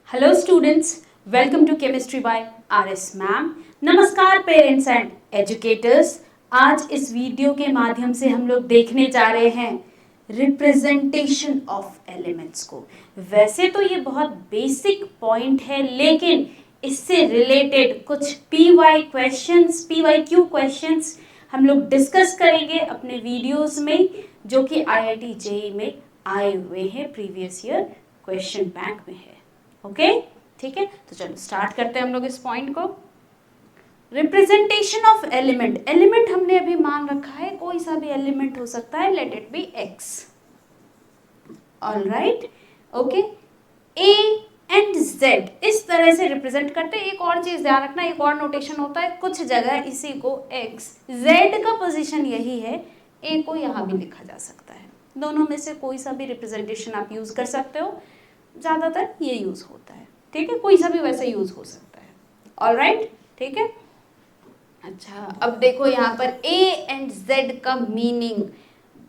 Hello students, welcome to chemistry by RS ma'am. नमस्कार parents and educators. आज इस video के माध्यम से हम लोग देखने जा रहे हैं रिप्रेजेंटेशन ऑफ एलिमेंट्स को। वैसे तो ये बहुत बेसिक पॉइंट है, लेकिन इससे रिलेटेड कुछ पीवाईक्यू क्वेश्चंस हम लोग डिस्कस करेंगे अपने वीडियोस में, जो कि आईआईटी जेईई में आए हुए हैं, प्रीवियस ईयर क्वेश्चन बैंक में है। ओके ठीक है, तो चलो स्टार्ट करते हैं हम लोग इस पॉइंट को। Representation of element. एलिमेंट हमने अभी मान रखा है, कोई सा भी एलिमेंट हो सकता है, let it be x. Alright, okay. A and Z इस तरह से रिप्रेजेंट करते हैं। एक और चीज ध्यान रखना, एक और नोटेशन होता है, कुछ जगह इसी को एक्स, जेड का पोजीशन यही है, ए को यहाँ भी लिखा जा सकता है। दोनों में से कोई सा भी रिप्रेजेंटेशन आप यूज कर सकते हो, ज्यादातर ये यूज होता है। ठीक है, कोई सा भी वैसे यूज हो सकता है। ऑलराइट, ठीक है। अच्छा, अब देखो यहाँ पर ए एंड जेड का मीनिंग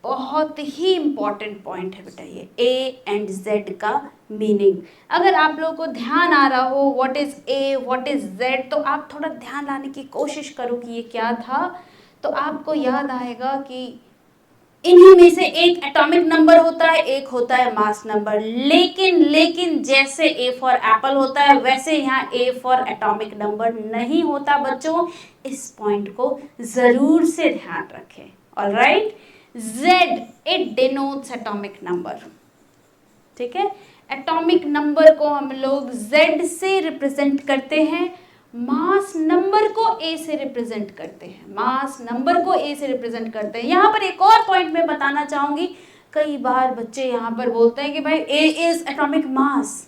बहुत ही इंपॉर्टेंट पॉइंट है बेटा। ये ए एंड जेड का मीनिंग, अगर आप लोगों को ध्यान आ रहा हो what is a what is Z, तो आप थोड़ा ध्यान लाने की कोशिश करो कि ये क्या था। तो आपको याद आएगा कि इन्हीं में से एक एटॉमिक नंबर होता है, एक होता है मास नंबर। लेकिन जैसे ए फॉर एप्पल होता है, वैसे यहाँ ए फॉर एटॉमिक नंबर नहीं होता बच्चों। इस पॉइंट को जरूर से ध्यान रखें। Alright, Z it denotes atomic number. ठीक है, एटॉमिक नंबर को हम लोग जेड से रिप्रेजेंट करते हैं, मास नंबर को ए से रिप्रेजेंट करते हैं। मास नंबर को ए से रिप्रेजेंट करते हैं। यहाँ पर एक और पॉइंट मैं बताना चाहूंगी, कई बार बच्चे यहाँ पर बोलते हैं कि भाई A is atomic mass.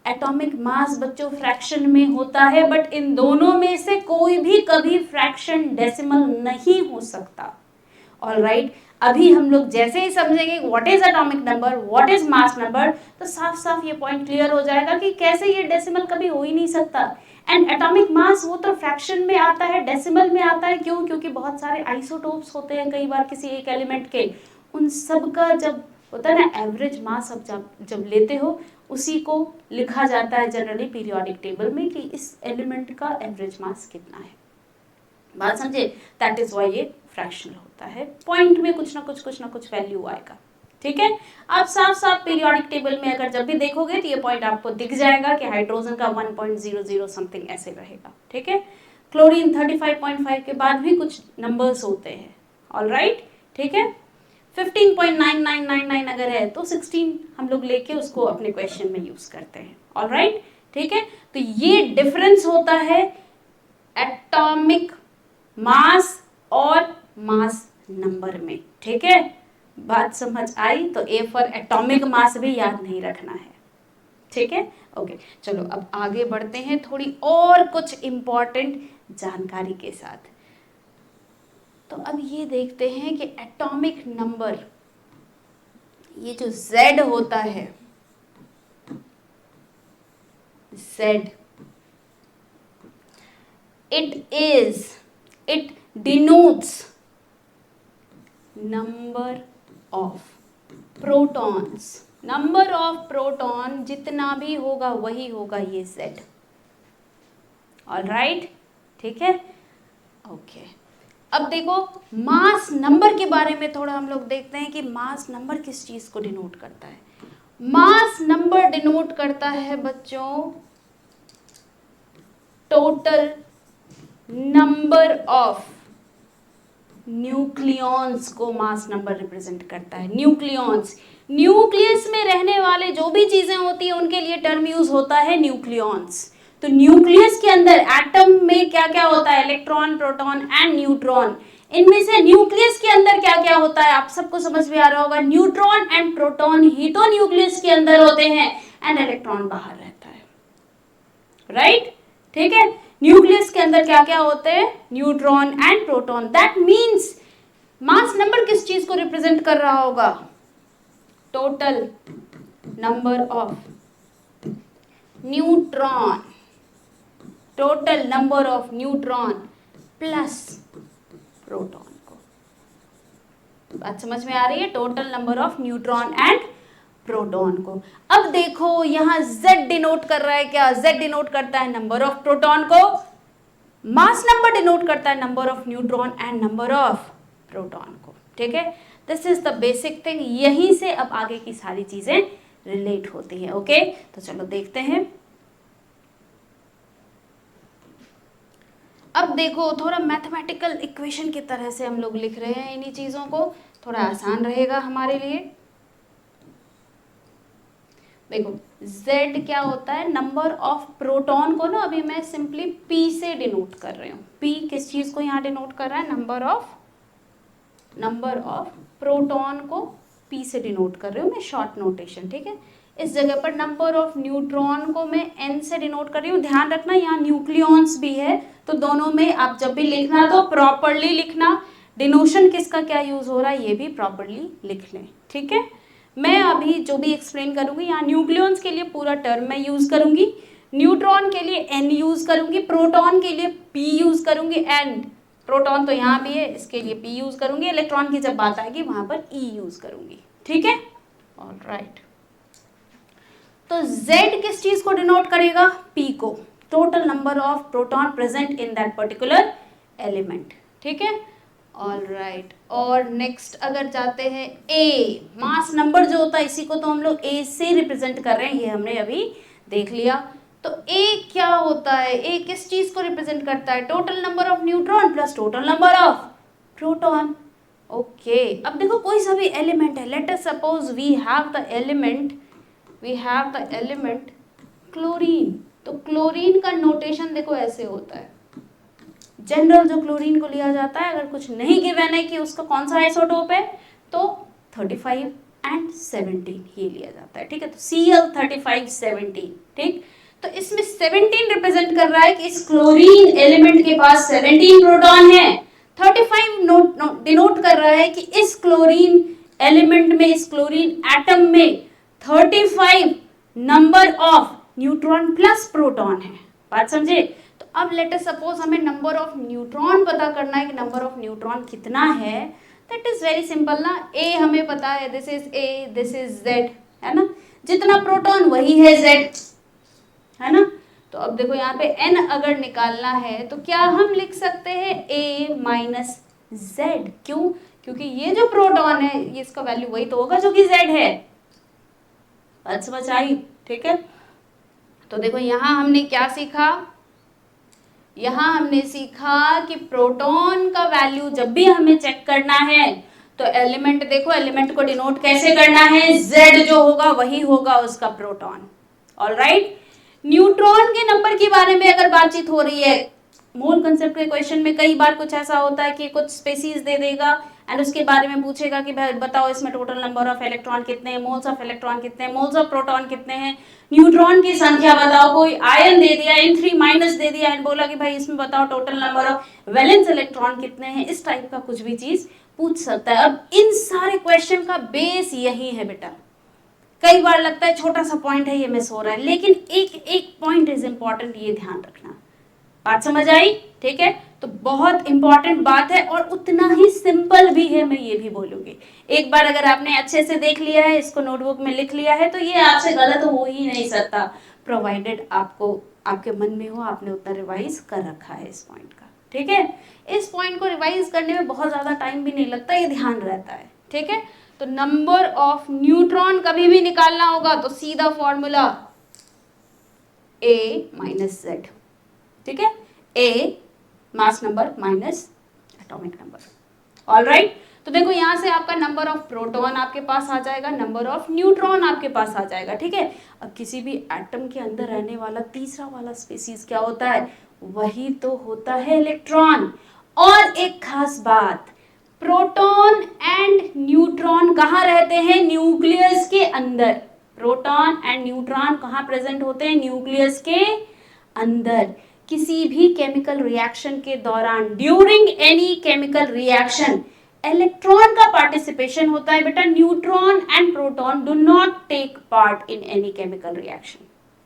Atomic mass बच्चों फ्रैक्शन में होता है, बट इन दोनों में से कोई भी कभी फ्रैक्शन डेसिमल नहीं हो सकता। ऑलराइट, अभी हम लोग जैसे ही समझेंगे what is atomic number what is mass number, तो साफ साफ ये पॉइंट क्लियर हो जाएगा कि कैसे ये डेसिमल कभी हो ही नहीं सकता। एंड एटॉमिक मास वो तो फ्रैक्शन में आता है, डेसिमल में आता है। क्यों? क्योंकि बहुत सारे आइसोटोप्स होते हैं कई बार किसी एक एलिमेंट के, उन सब का जब होता है ना एवरेज मास, अब जब लेते हो उसी को लिखा जाता है जनरली पीरियोडिक टेबल में कि इस एलिमेंट का एवरेज मास कितना है। बात समझे? दैट इज व्हाई ये फ्रैक्शनल होता है। पॉइंट में कुछ ना कुछ वैल्यू आएगा। ठीक है, आप साफ साफ पीरियोडिक टेबल में अगर जब भी देखोगे तो ये पॉइंट आपको दिख जाएगा कि हाइड्रोजन का 1.00 समथिंग ऐसे रहेगा। ठीक है, क्लोरीन 35.5 के बाद भी कुछ नंबर्स होते हैं। ऑलराइट, ठीक है, 15.9999 अगर है तो 16 हम लोग लेके उसको अपने क्वेश्चन में यूज करते हैं। ऑलराइट, ठीक है, तो ये डिफरेंस होता है एटॉमिक मास और मास नंबर में। ठीक है, बात समझ आई? तो ए फॉर एटॉमिक मास भी याद नहीं रखना है। ठीक है, ओके, चलो अब आगे बढ़ते हैं थोड़ी और कुछ इंपॉर्टेंट जानकारी के साथ। तो अब ये देखते हैं कि एटॉमिक नंबर, ये जो Z होता है, Z it denotes number of protons। Number of proton जितना भी होगा वही होगा ये Z। ऑलराइट, ठीक है, ओके। अब देखो मास नंबर के बारे में थोड़ा हम लोग देखते हैं कि मास नंबर किस चीज को डिनोट करता है। मास नंबर डिनोट करता है बच्चों टोटल नंबर ऑफ न्यूक्लियॉन्स को मास नंबर रिप्रेजेंट करता है। न्यूक्लियॉन्स, न्यूक्लियस में रहने वाले जो भी चीजें होती है उनके लिए टर्म यूज होता है न्यूक्लियॉन्स। तो न्यूक्लियस के अंदर एटम में क्या क्या होता है, इलेक्ट्रॉन प्रोटॉन एंड न्यूट्रॉन। इनमें से न्यूक्लियस के अंदर क्या क्या होता है आप सबको समझ में आ रहा होगा, न्यूट्रॉन एंड प्रोटॉन ही तो न्यूक्लियस के अंदर होते हैं एंड इलेक्ट्रॉन बाहर रहता है। राइट, ठीक है, न्यूक्लियस के अंदर क्या क्या होते हैं, neutron and proton. That means mass number किस चीज को रिप्रेजेंट कर रहा होगा, total number of neutron, total number of neutron plus proton को। बात समझ में आ रही है? Total number of neutron and proton को। अब देखो यहाँ Z डिनोट कर रहा है क्या, Z डिनोट करता है नंबर ऑफ प्रोटॉन को, मास नंबर डिनोट करता है number of neutron and number of proton को। ठीक है, this is the basic thing, यहीं से अब आगे की सारी चीजें रिलेट होती है। ओके, तो चलो देखते हैं। अब देखो थोड़ा मैथमेटिकल इक्वेशन की तरह से हम लोग लिख रहे हैं इन्हीं चीजों को, थोड़ा आसान रहेगा हमारे लिए। देखो Z क्या होता है, नंबर ऑफ प्रोटॉन को ना अभी मैं सिंपली P से डिनोट कर रही हूँ। P किस चीज को यहाँ डिनोट कर रहा है, नंबर ऑफ प्रोटॉन को P से डिनोट कर रही हूँ मैं, शॉर्ट नोटेशन। ठीक है, इस जगह पर नंबर ऑफ न्यूट्रॉन को मैं N से डिनोट कर रही हूँ। ध्यान रखना यहाँ न्यूक्लियॉन्स भी है, तो दोनों में आप जब भी लिखना तो प्रॉपरली लिखना, डिनोशन किसका क्या यूज हो रहा है ये भी प्रॉपरली लिख लें। ठीक है, मैं अभी जो भी एक्सप्लेन करूंगी यहाँ न्यूक्लियॉन्स के लिए पूरा टर्म मैं यूज करूंगी, न्यूट्रॉन के लिए N यूज करूंगी, प्रोटॉन के लिए P यूज करूंगी, एंड प्रोटॉन तो यहाँ भी है इसके लिए P यूज करूंगी, इलेक्ट्रॉन की जब बात आएगी वहां पर E यूज करूंगी। ठीक है, ऑलराइट। तो Z किस चीज को डिनोट करेगा, P को, total number of proton present in that particular element. ठीक है, ऑलराइट। और नेक्स्ट अगर जाते हैं A, मास नंबर जो होता है इसी को तो हम लोग A से रिप्रेजेंट कर रहे हैं, ये हमने अभी देख लिया। तो A क्या होता है, A किस चीज को रिप्रेजेंट करता है, total number of neutron plus total number of proton. Okay, अब देखो कोई सा भी एलिमेंट है, let us suppose we have the element chlorine, तो क्लोरीन का नोटेशन देखो ऐसे होता है, जनरल जो क्लोरीन को लिया जाता है, अगर कुछ नहीं गिवन है कि उसका कौन सा आइसोटोप है तो 35 एंड 17 ये लिया जाता है। ठीक है, तो Cl3517। ठीक, तो इसमें 17 रिप्रेजेंट कर रहा है कि इस क्लोरीन एलिमेंट के पास 17 प्रोटॉन है, 35 डिनोट कर रहा है कि इस क्लोरीन एलिमेंट में, इस क्लोरीन एटम में 35 number of neutron plus proton है। बात समझे? तो अब लेट अस सपोज हमें नंबर ऑफ न्यूट्रॉन पता करना है कि नंबर ऑफ न्यूट्रॉन कितना है, दैट इज वेरी सिंपल ना, A हमें पता है, this is A, this is Z, है ना, जितना प्रोटॉन वही है Z, है ना। तो अब देखो यहाँ पे N अगर निकालना है तो क्या हम लिख सकते हैं A माइनस Z, क्यों, क्योंकि ये जो प्रोटॉन है ये इसका वैल्यू वही तो होगा जो कि Z है। बात समझ आई? ठीक है, तो देखो यहाँ हमने क्या सीखा, यहाँ हमने सीखा कि प्रोटॉन का वैल्यू जब भी हमें चेक करना है तो एलिमेंट, देखो एलिमेंट को डिनोट कैसे करना है, Z जो होगा वही होगा उसका प्रोटॉन। ऑलराइट, न्यूट्रॉन के नंबर के बारे में अगर बातचीत हो रही है, मूल कंसेप्ट के क्वेश्चन में कई बार कुछ ऐसा होता है कि कुछ स्पेसीज दे देगा एंड उसके बारे में पूछेगा कि भाई बताओ इसमें टोटल नंबर ऑफ इलेक्ट्रॉन कितने हैं, मोल्स ऑफ इलेक्ट्रॉन कितने हैं, मोल्स ऑफ प्रोटॉन कितने हैं, न्यूट्रॉन की संख्या बताओ, कोई आयन दे दिया, N3 माइनस दे दिया एंड बोला कि भाई इसमें बताओ total number of valence electron कितने हैं, इस टाइप का कुछ भी चीज पूछ सकता है। अब इन सारे क्वेश्चन का बेस यही है बेटा, कई बार लगता है छोटा सा पॉइंट है ये मिस हो रहा है, लेकिन एक एक पॉइंट इज इंपॉर्टेंट, ये ध्यान रखना। बात समझ आई? ठीक है, तो बहुत इंपॉर्टेंट बात है और उतना ही सिंपल भी है, मैं ये भी बोलूंगी। एक बार अगर आपने अच्छे से देख लिया है, इसको नोटबुक में लिख लिया है, तो ये आपसे गलत हो ही नहीं सकता, प्रोवाइडेड आपको आपके मन में हो, आपने उतना रिवाइज कर रखा है इस पॉइंट का। ठीक है, इस पॉइंट को रिवाइज करने में बहुत ज्यादा टाइम भी नहीं लगता, ये ध्यान रहता है। ठीक है, तो नंबर ऑफ न्यूट्रॉन कभी भी निकालना होगा तो सीधा फॉर्मूला A माइनस Z। ठीक है, A mass number minus atomic number. Alright, तो देखो यहां से आपका नंबर ऑफ प्रोटॉन आपके पास आ जाएगा, नंबर ऑफ न्यूट्रॉन आपके पास आ जाएगा। ठीक है, अब किसी भी एटम के अंदर रहने वाला तीसरा वाला स्पीसीज क्या होता है, वही तो होता है इलेक्ट्रॉन। और एक खास बात, प्रोटॉन एंड न्यूट्रॉन कहाँ रहते हैं, न्यूक्लियस के अंदर। प्रोटॉन एंड न्यूट्रॉन कहाँ प्रेजेंट होते हैं, न्यूक्लियस के अंदर। किसी भी केमिकल रिएक्शन के दौरान, during any chemical reaction, electron का पार्टिसिपेशन होता है बेटा, neutron and proton do not take part in any chemical reaction.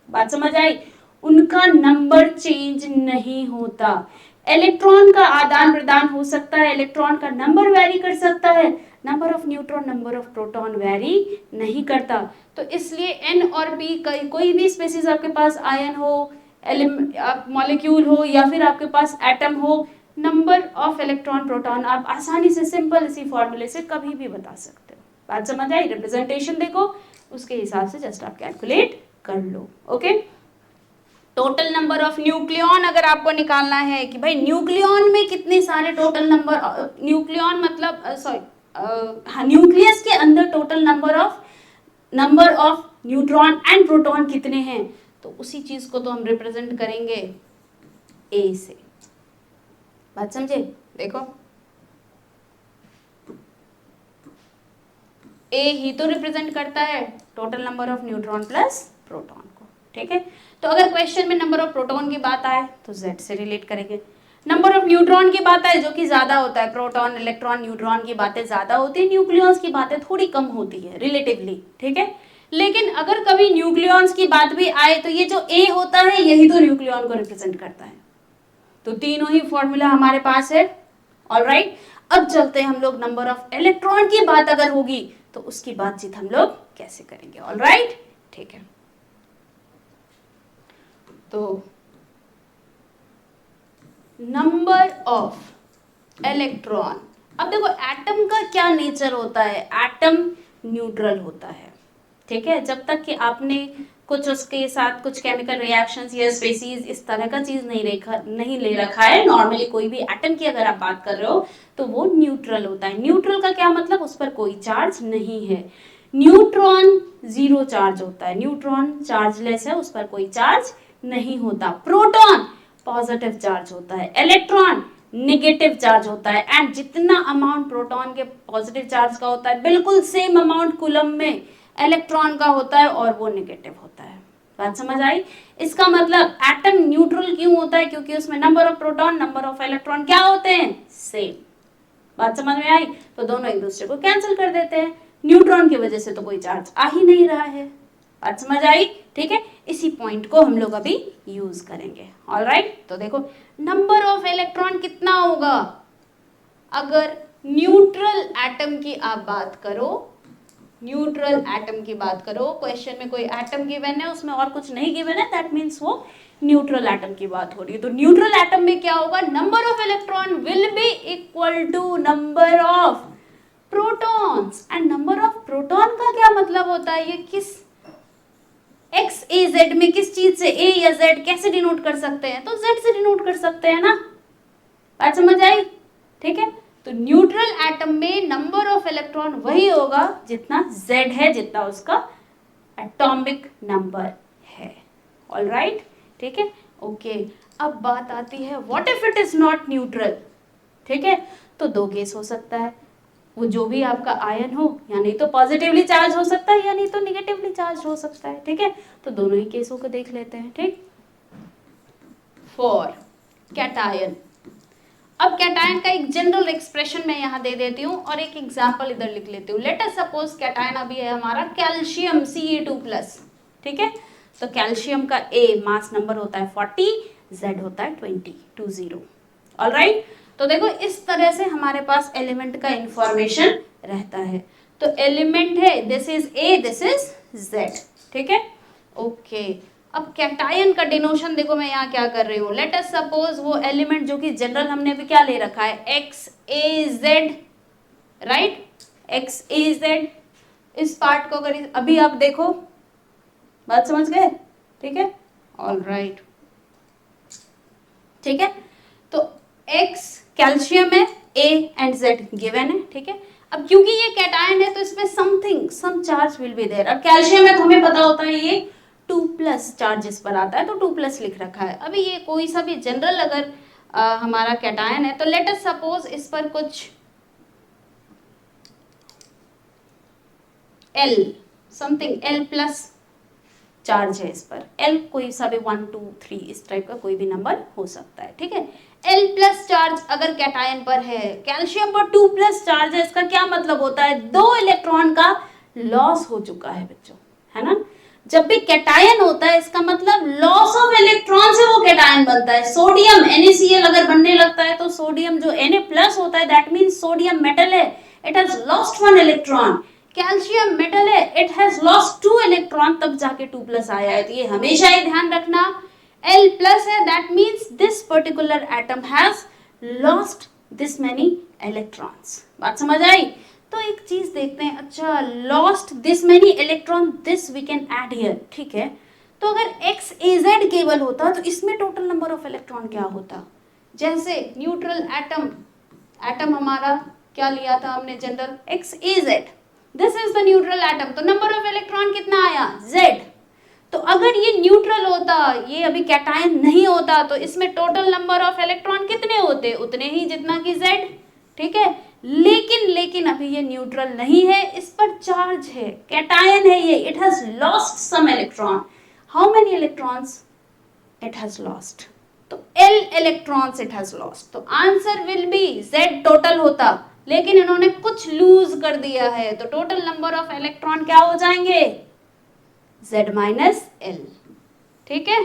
बात समझ आई? उनका नंबर चेंज नहीं होता। इलेक्ट्रॉन का आदान प्रदान हो सकता है, इलेक्ट्रॉन का नंबर वेरी कर सकता है, number of neutron number of proton very नहीं करता। तो इसलिए N और P कोई भी स्पेसीज आपके पास आयन हो, मॉलिक्यूल हो या फिर आपके पास एटम हो, नंबर ऑफ इलेक्ट्रॉन प्रोटॉन आप आसानी से सिंपल इसी फॉर्मूले से कभी भी बता सकते हो। बात समझ आई? रिप्रेजेंटेशन देखो, उसके हिसाब से जस्ट आप कैलकुलेट कर लो। Okay, total number of nucleon अगर आपको निकालना है कि भाई न्यूक्लियॉन में कितने सारे टोटल नंबर, न्यूक्लियॉन मतलब न्यूक्लियस के अंदर total number of neutron and proton कितने हैं, तो उसी चीज को तो हम रिप्रेजेंट करेंगे ए से। बात समझे? देखो ए ही तो रिप्रेजेंट करता है total number of neutron plus proton को। ठीक है, तो अगर क्वेश्चन में नंबर ऑफ प्रोटॉन की बात आए तो Z से रिलेट करेंगे, नंबर ऑफ न्यूट्रॉन की बात आए जो कि ज्यादा होता है, प्रोटॉन इलेक्ट्रॉन न्यूट्रॉन की बातें ज्यादा होती है, न्यूक्लियॉन्स की बातें थोड़ी कम होती है रिलेटिवली। ठीक है, लेकिन अगर कभी न्यूक्लियॉन्स की बात भी आए तो ये जो A होता है यही तो न्यूक्लियॉन को रिप्रेजेंट करता है। तो तीनों ही फॉर्मूला हमारे पास है। ऑलराइट, अब चलते हैं हम लोग नंबर ऑफ इलेक्ट्रॉन की बात अगर होगी तो उसकी बातचीत हम लोग कैसे करेंगे। ऑलराइट, ठीक है, तो नंबर ऑफ इलेक्ट्रॉन, अब देखो एटम का क्या नेचर होता है, एटम न्यूट्रल होता है। ठीक है, जब तक कि आपने कुछ उसके साथ कुछ केमिकल रिएक्शंस या स्पेसीज इस तरह का चीज नहीं ले रखा है, नॉर्मली कोई भी एटम की अगर आप बात कर रहे हो तो वो न्यूट्रल होता है। न्यूट्रल का क्या मतलब, उस पर कोई चार्ज नहीं है। न्यूट्रॉन जीरो चार्ज होता है, न्यूट्रॉन चार्जलेस है, उस पर कोई चार्ज नहीं होता। प्रोटॉन पॉजिटिव चार्ज होता है, इलेक्ट्रॉन नेगेटिव चार्ज होता है। एंड जितना अमाउंट प्रोटॉन के पॉजिटिव चार्ज का होता है बिल्कुल सेम अमाउंट कूलम में इलेक्ट्रॉन का होता है और वो नेगेटिव होता है। बात समझ आई? इसका मतलब एटम न्यूट्रल क्यों होता है, क्योंकि उसमें number of proton number of electron क्या होते हैं, सेम। बात समझ में आई? तो दोनों एक दूसरे को कैंसिल कर देते हैं, न्यूट्रॉन की वजह से तो कोई चार्ज आ ही नहीं रहा है। बात समझ आई? ठीक है, इसी पॉइंट को हम लोग अभी यूज करेंगे। ऑलराइट, तो देखो नंबर ऑफ इलेक्ट्रॉन कितना होगा, अगर न्यूट्रल एटम की आप बात करो, न्यूट्रल एटम की बात करो, क्वेश्चन में कोई एटम गिवन है उसमें और कुछ नहीं गिवन है, दैट मीन्स वो न्यूट्रल एटम की बात हो रही है। तो न्यूट्रल एटम में क्या होगा, number of electron will be equal to number of protons. And number of proton का क्या मतलब होता है, ये किस एक्स ए जेड में किस चीज से, ए या जेड कैसे डिनोट कर सकते हैं, तो जेड से डिनोट कर सकते हैं ना। बात समझ आई? ठीक है, तो न्यूट्रल एटम में नंबर ऑफ इलेक्ट्रॉन वही होगा जितना Z है, जितना उसका एटॉमिक नंबर है। ऑलराइट, ठीक है, ओके। अब बात आती है what if it is not neutral. ठीक है, तो दो केस हो सकता है, वो जो भी आपका आयन हो या नहीं तो पॉजिटिवली चार्ज हो सकता है या नहीं तो निगेटिवली चार्ज हो सकता है। ठीक है, तो दोनों ही केसों को देख लेते हैं। ठीक, फॉर कैटायन, अब कैटायन का एक जनरल एक्सप्रेशन मैं यहाँ दे देती हूँ और एक एग्जांपल इधर लिख लेती हूँ। लेट अस सपोज कैटायन अभी है हमारा कैल्शियम Ce2+। ठीक है, तो कैल्शियम का A मास नंबर होता है 40, Z होता है 20। ऑलराइट, तो देखो इस तरह से हमारे पास एलिमेंट का इंफॉर्मेशन रहता है। तो एलिमेंट है, this is A, this is Z। ठीक है, ओके। अब कैटायन का डिनोशन देखो मैं यहाँ क्या कर रही हूँ, लेट अस सपोज वो एलिमेंट जो कि जनरल हमने अभी क्या ले रखा है, XAZ, राइट, XAZ। इस पार्ट को अगर अभी आप देखो, बात समझ गए? ठीक है, ऑलराइट, ठीक है, तो X कैल्शियम है, A एंड Z गिवन है। ठीक है, अब क्योंकि ये कैटायन है तो इसमें some charge will be there. अब कैल्शियम है तो हमें पता होता है ये 2+ चार्जेस पर आता है, तो 2+ लिख रखा है। अभी ये कोई सा भी जनरल अगर हमारा कैटायन है तो लेट अस सपोज इस पर कुछ L समथिंग L+ चार्ज है, इस पर L कोई सा भी 1 2 3 इस टाइप का कोई भी नंबर हो सकता है। ठीक है, L+ चार्ज अगर कैटायन पर है, कैल्शियम पर 2+ चार्ज है, इसका क्या मतलब होता है, 2 इलेक्ट्रॉन का लॉस हो चुका है बच्चों, है ना। जब भी कैटायन होता है इसका मतलब लॉस ऑफ इलेक्ट्रॉन से वो कैटायन बनता है। सोडियम NaCl अगर बनने लगता है तो सोडियम जो Na+ होता है दैट मीन्स सोडियम मेटल है, it has lost 1 electron. Calcium metal है, इट हैज लॉस्ट 2 इलेक्ट्रॉन, तब जाके 2 प्लस आया है। तो ये हमेशा ये ध्यान रखना, L प्लस है, that means this particular atom has lost this many electrons. बात समझ आई? तो एक चीज देखते हैं, अच्छा lost this many electron, this we can add here, ठीक है। तो अगर XAZ केवल होता तो इसमें टोटल नंबर ऑफ इलेक्ट्रॉन क्या होता? जैसे न्यूट्रल एटम, एटम हमारा क्या लिया था हमने general, XAZ, this is the neutral atom, तो नंबर ऑफ इलेक्ट्रॉन कितना आया? Z। तो अगर ये न्यूट्रल होता, ये अभी कैटायन नहीं होता, तो इसमें टोटल नंबर ऑफ इलेक्ट्रॉन कितने होते? उतने ही जितना कि Z, ठीक है। लेकिन अभी ये न्यूट्रल नहीं है, इस पर चार्ज है, कैटायन है ये, it has lost some electron. How many electrons it has lost? तो L electrons it has lost. तो answer will be Z total होता, लेकिन इन्होंने कुछ लूज कर दिया है, तो टोटल नंबर ऑफ इलेक्ट्रॉन क्या हो जाएंगे? Z माइनस L, ठीक है।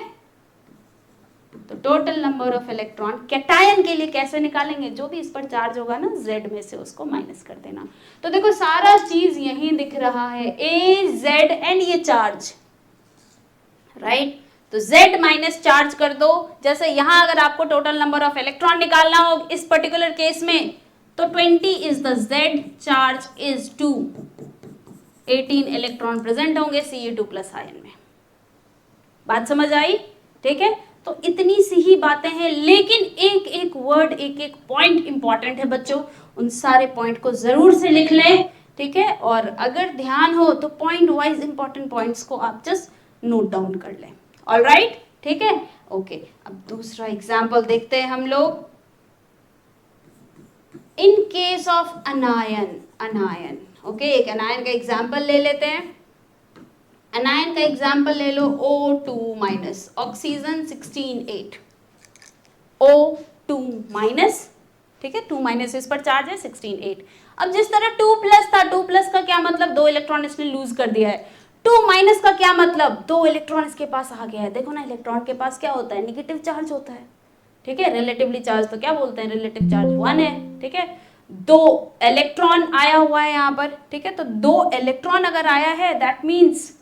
तो total number of electron cation के लिए कैसे निकालेंगे? जो भी इस पर चार्ज होगा ना Z में से उसको माइनस कर देना। तो देखो सारा चीज यहीं दिख रहा है, A, Z एंड ये चार्ज, राइट। तो Z माइनस चार्ज कर दो। जैसे यहां अगर आपको टोटल नंबर ऑफ इलेक्ट्रॉन निकालना हो इस पर्टिकुलर केस में, तो 20 is the Z, charge is 2, 18 electron present होंगे Ca2 प्लस आयन में। बात समझ आई? ठीक है। तो इतनी सी ही बातें हैं, लेकिन एक एक वर्ड, एक एक पॉइंट इंपॉर्टेंट है बच्चों, उन सारे पॉइंट को जरूर से लिख लें, ठीक है। और अगर ध्यान हो तो पॉइंट वाइज इंपॉर्टेंट पॉइंट्स को आप जस्ट नोट डाउन कर लें। ऑलराइट, ठीक है, ओके। अब दूसरा एग्जाम्पल देखते हैं हम लोग। इन केस ऑफ अनायन, अनायन, ओके, एक अनायन का एग्जाम्पल ले लेते हैं। अनायन का एग्जाम्पल ले लो O2 minus, oxygen 16 8, O2 minus, ठीक है, 2 माइनस इस पर चार्ज है 16 8। अब जिस तरह 2 प्लस था, 2 प्लस का क्या मतलब? 2 इलेक्ट्रॉन इसने लूज कर दिया है। 2 माइनस का क्या मतलब? 2 इलेक्ट्रॉन इसके पास आ गया है। देखो ना, इलेक्ट्रॉन के पास क्या होता है? निगेटिव चार्ज होता है, ठीक है। रिलेटिवली चार्ज तो क्या बोलते हैं? रिलेटिव चार्ज 1 है, ठीक है। 2 इलेक्ट्रॉन आया हुआ है यहाँ पर, ठीक है। तो 2 इलेक्ट्रॉन अगर आया है, दैट मीन्स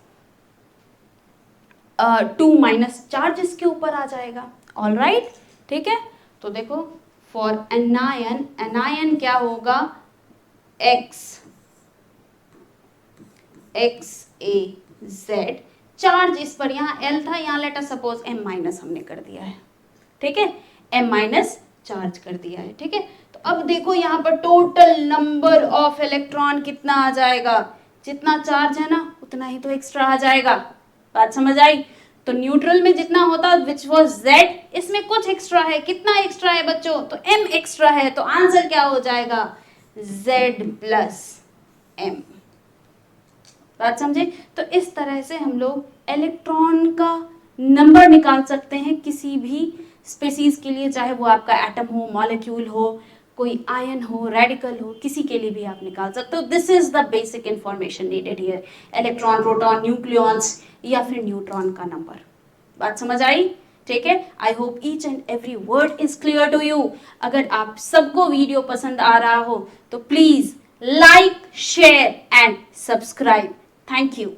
2 माइनस चार्ज इसके ऊपर आ जाएगा। ऑलराइट, ठीक है। तो देखो फॉर एनायन, एनायन क्या होगा? XAZ, चार्ज इस पर, यहाँ L था, यहाँ late us suppose M minus हमने कर दिया है, ठीक है, M माइनस चार्ज कर दिया है, ठीक है। तो अब देखो यहाँ पर टोटल नंबर ऑफ इलेक्ट्रॉन कितना आ जाएगा? जितना चार्ज है ना उतना ही तो एक्स्ट्रा आ जाएगा। बात समझ आई? तो न्यूट्रल में जितना होता विच वॉज Z, इसमें कुछ एक्स्ट्रा है। कितना एक्स्ट्रा है बच्चों? तो M एक्स्ट्रा है। तो आंसर क्या हो जाएगा? Z plus M। बात समझे? तो इस तरह से हम लोग इलेक्ट्रॉन का नंबर निकाल सकते हैं किसी भी स्पीसीज के लिए, चाहे वो आपका एटम हो, मॉलिक्यूल हो, कोई आयन हो, रेडिकल हो, किसी के लिए भी आप निकाल सकते हो। This is the basic information needed here, electron, proton, nucleons या फिर न्यूट्रॉन का नंबर। बात समझ आई? ठीक है। I hope each and every word is clear to you. अगर आप सबको वीडियो पसंद आ रहा हो तो please like, share and subscribe. Thank you.